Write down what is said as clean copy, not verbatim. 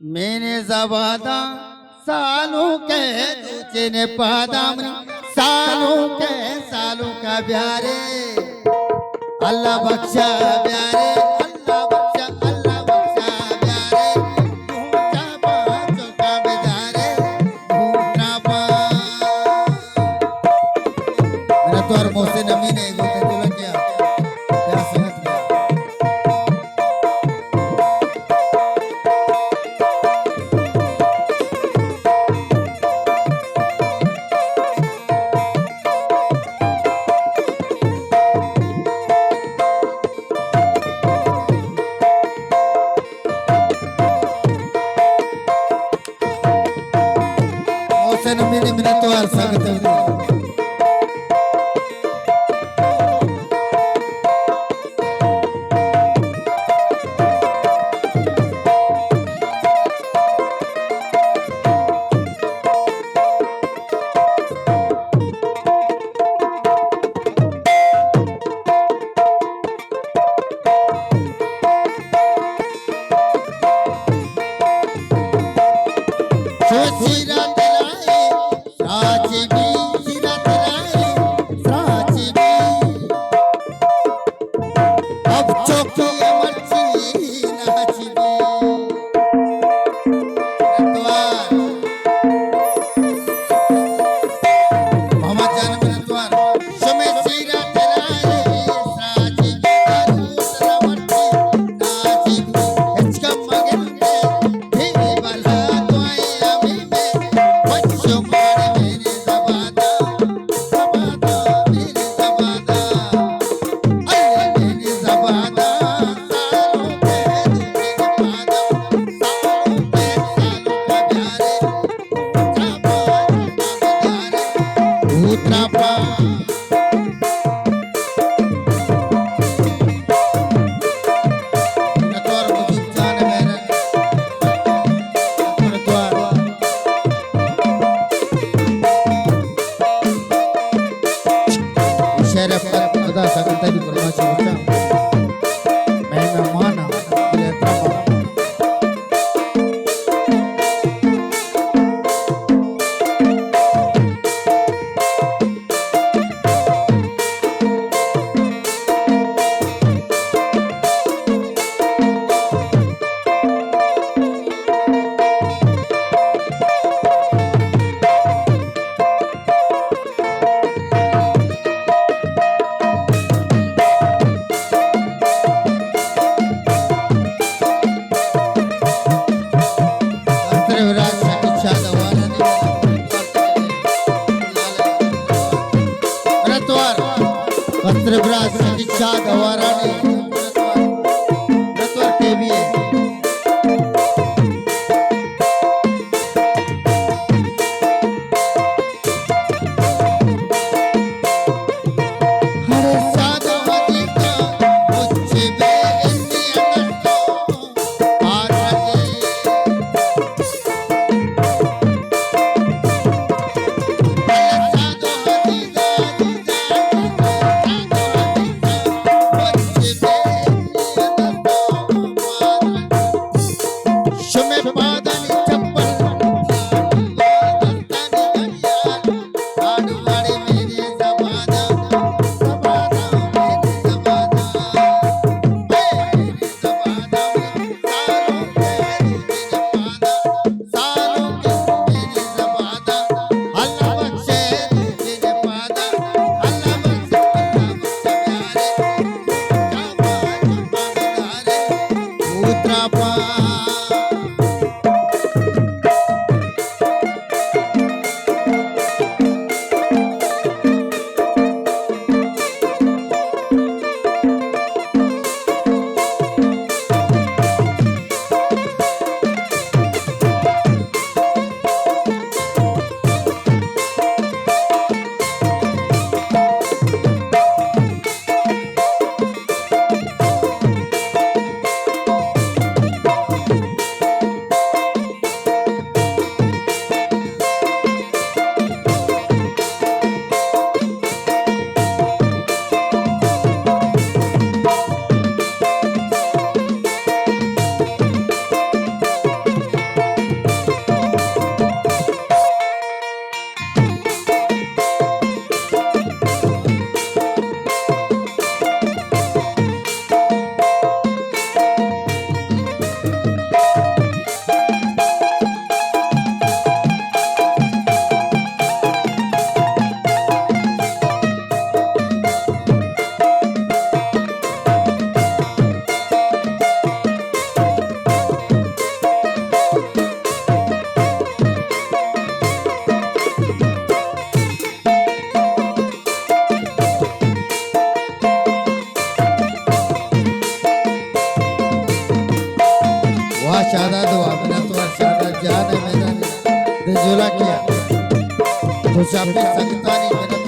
मैंने जबादा सालों के तुझे ने पादामनी सालों का प्यारे अल्लाह बख्शा प्यारे अल्लाह बख्शा प्यारे ढूंढा पाँचों का बेचारे ढूंढा पा मेरा तो और मोहसिन अमी ने गोते तुला किया क्या संगत किया नमीने मेरा तो यार स्वागत है वस्त्रविराज इच्छा गवाराने रत्वर टेबिए हरे सादा मदिका मुझे बेइज्जती अनस्तो आरजे If शादा दुआ मेरा तो शादा जान है मेरा दिल जुला किया तो शाफी संगतानी मेरा